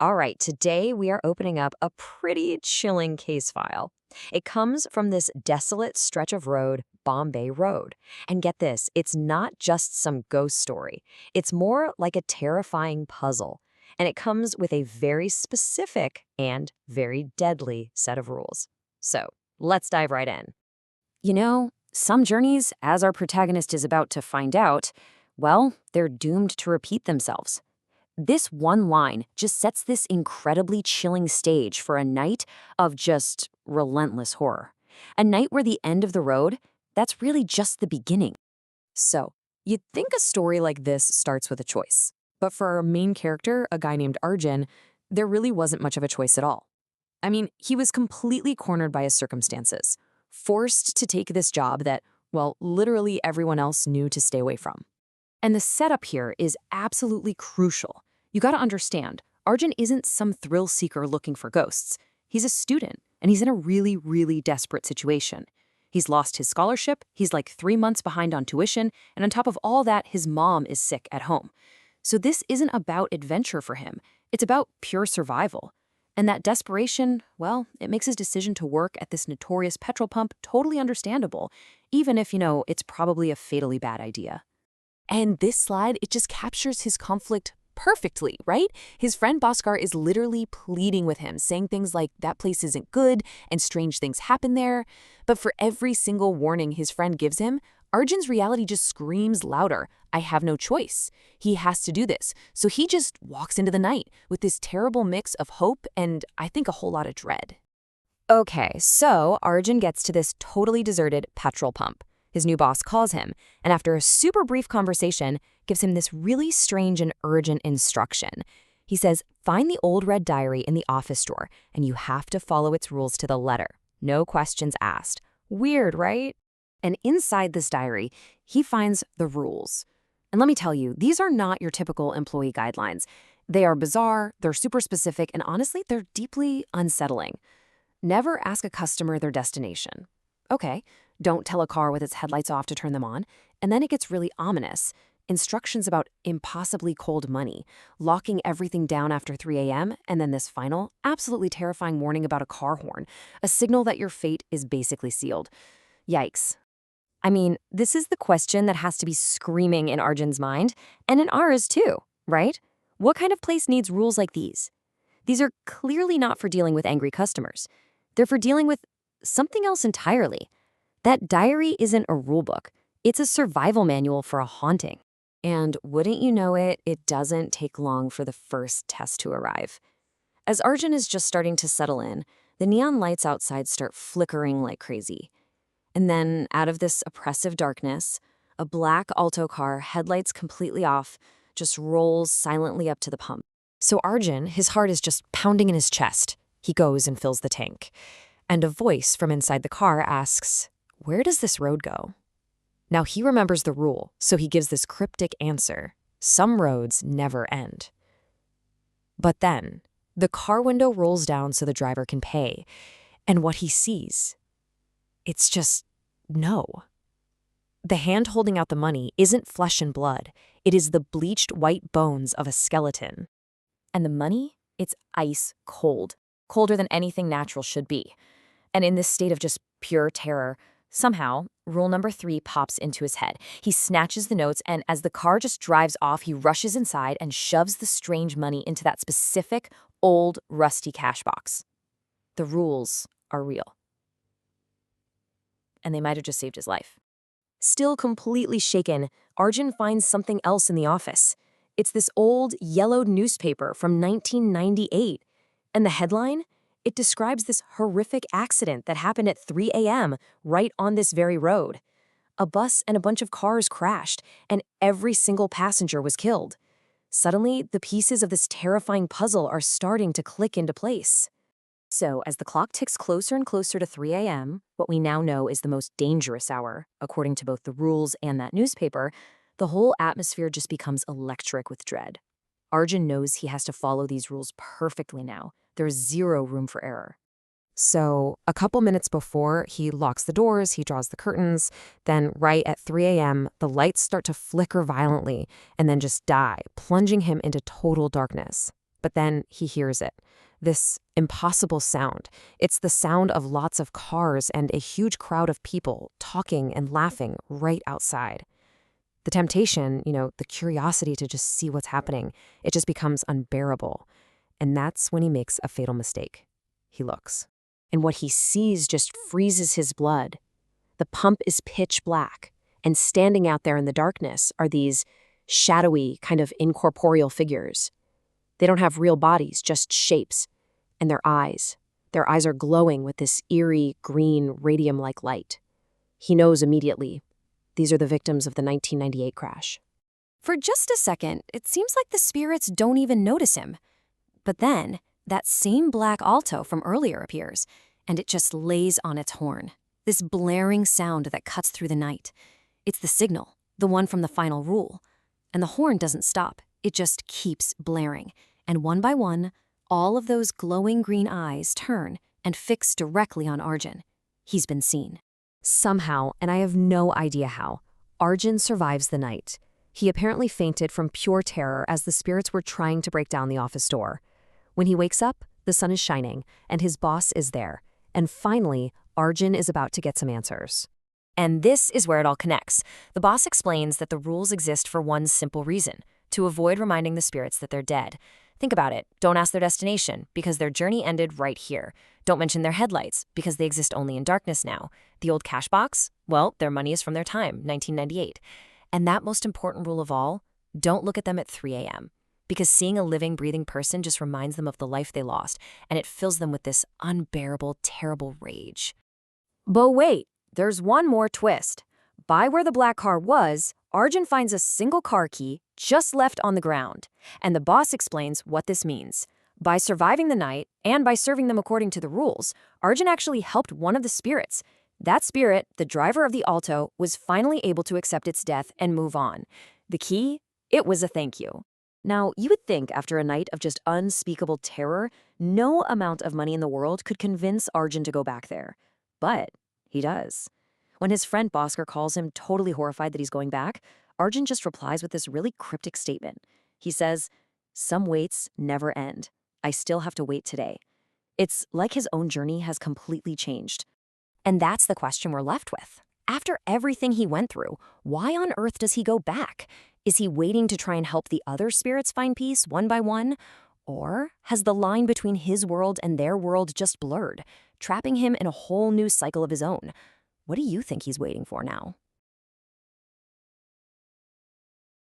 All right, today we are opening up a pretty chilling case file. It comes from this desolate stretch of road, Bombay Road. And get this, it's not just some ghost story. It's more like a terrifying puzzle. And it comes with a very specific and very deadly set of rules. So let's dive right in. You know, some journeys, as our protagonist is about to find out, well, they're doomed to repeat themselves. This one line just sets this incredibly chilling stage for a night of just relentless horror. A night where the end of the road, that's really just the beginning. So, you'd think a story like this starts with a choice. But for our main character, a guy named Arjun, there really wasn't much of a choice at all. I mean, he was completely cornered by his circumstances, forced to take this job that, well, literally everyone else knew to stay away from. And the setup here is absolutely crucial. You gotta understand, Arjun isn't some thrill seeker looking for ghosts. He's a student, and he's in a really, really desperate situation. He's lost his scholarship, he's like 3 months behind on tuition, and on top of all that, his mom is sick at home. So this isn't about adventure for him. It's about pure survival. And that desperation, well, it makes his decision to work at this notorious petrol pump totally understandable, even if, it's probably a fatally bad idea. And this slide, it just captures his conflict perfectly, right? His friend Bhaskar is literally pleading with him, saying things like, that place isn't good and strange things happen there. But for every single warning his friend gives him, Arjun's reality just screams louder. I have no choice. He has to do this. So he just walks into the night with this terrible mix of hope and, I think, a whole lot of dread. Okay, so Arjun gets to this totally deserted petrol pump. His new boss calls him, and after a super brief conversation, gives him this really strange and urgent instruction. He says, find the old red diary in the office drawer, and you have to follow its rules to the letter. No questions asked. Weird, right? And inside this diary, he finds the rules. And let me tell you, these are not your typical employee guidelines. They are bizarre, they're super specific, and honestly, they're deeply unsettling. Never ask a customer their destination. Okay, don't tell a car with its headlights off to turn them on. And then it gets really ominous. Instructions about impossibly cold money, locking everything down after 3 a.m., and then this final, absolutely terrifying warning about a car horn, a signal that your fate is basically sealed. Yikes. I mean, this is the question that has to be screaming in Arjun's mind, and in ours too, right? What kind of place needs rules like these? These are clearly not for dealing with angry customers. They're for dealing with something else entirely. That diary isn't a rulebook. It's a survival manual for a haunting. And wouldn't you know it, it doesn't take long for the first test to arrive. As Arjun is just starting to settle in, the neon lights outside start flickering like crazy. And then, out of this oppressive darkness, a black Alto car, headlights completely off, just rolls silently up to the pump. So Arjun, his heart is just pounding in his chest. He goes and fills the tank. And a voice from inside the car asks, where does this road go? Now he remembers the rule, so he gives this cryptic answer. Some roads never end. But then, the car window rolls down so the driver can pay. And what he sees, it's just no. The hand holding out the money isn't flesh and blood. It is the bleached white bones of a skeleton. And the money, it's ice cold, colder than anything natural should be. And in this state of just pure terror, somehow, rule number 3 pops into his head. He snatches the notes, and as the car just drives off, he rushes inside and shoves the strange money into that specific, old, rusty cash box. The rules are real. And they might have just saved his life. Still completely shaken, Arjun finds something else in the office. It's this old, yellowed newspaper from 1998. And the headline? It describes this horrific accident that happened at 3 a.m. right on this very road. A bus and a bunch of cars crashed, and every single passenger was killed. Suddenly, the pieces of this terrifying puzzle are starting to click into place. So, as the clock ticks closer and closer to 3 a.m., what we now know is the most dangerous hour, according to both the rules and that newspaper, the whole atmosphere just becomes electric with dread. Arjun knows he has to follow these rules perfectly now. There's zero room for error. So, a couple minutes before, he locks the doors, he draws the curtains, then right at 3 a.m., the lights start to flicker violently and then just die, plunging him into total darkness. But then he hears it. This impossible sound. It's the sound of lots of cars and a huge crowd of people talking and laughing right outside. The temptation, the curiosity to just see what's happening, it just becomes unbearable. And that's when he makes a fatal mistake. He looks. And what he sees just freezes his blood. The pump is pitch black, and standing out there in the darkness are these shadowy, kind of incorporeal figures. They don't have real bodies, just shapes. And their eyes are glowing with this eerie, green, radium-like light. He knows immediately. These are the victims of the 1998 crash. For just a second, it seems like the spirits don't even notice him. But then, that same black alto from earlier appears, and it just lays on its horn. This blaring sound that cuts through the night. It's the signal, the one from the final rule. And the horn doesn't stop. It just keeps blaring. And one by one, all of those glowing green eyes turn and fix directly on Arjun. He's been seen. Somehow, and I have no idea how, Arjun survives the night. He apparently fainted from pure terror as the spirits were trying to break down the office door. When he wakes up, the sun is shining, and his boss is there. And finally, Arjun is about to get some answers. And this is where it all connects. The boss explains that the rules exist for one simple reason: to avoid reminding the spirits that they're dead. Think about it. Don't ask their destination, because their journey ended right here. Don't mention their headlights, because they exist only in darkness now. The old cash box? Well, their money is from their time, 1998. And that most important rule of all, don't look at them at 3 a.m. Because seeing a living, breathing person just reminds them of the life they lost, and it fills them with this unbearable, terrible rage. But wait, there's one more twist. By where the black car was, Arjun finds a single car key just left on the ground. And the boss explains what this means. By surviving the night, and by serving them according to the rules, Arjun actually helped one of the spirits. That spirit, the driver of the Alto, was finally able to accept its death and move on. The key? It was a thank you. Now, you would think after a night of just unspeakable terror, no amount of money in the world could convince Arjun to go back there. But he does. When his friend Bhaskar calls him totally horrified that he's going back, Arjun just replies with this really cryptic statement. He says, "Some waits never end. I still have to wait today." It's like his own journey has completely changed. And that's the question we're left with. After everything he went through, why on earth does he go back? Is he waiting to try and help the other spirits find peace one by one? Or has the line between his world and their world just blurred, trapping him in a whole new cycle of his own? What do you think he's waiting for now?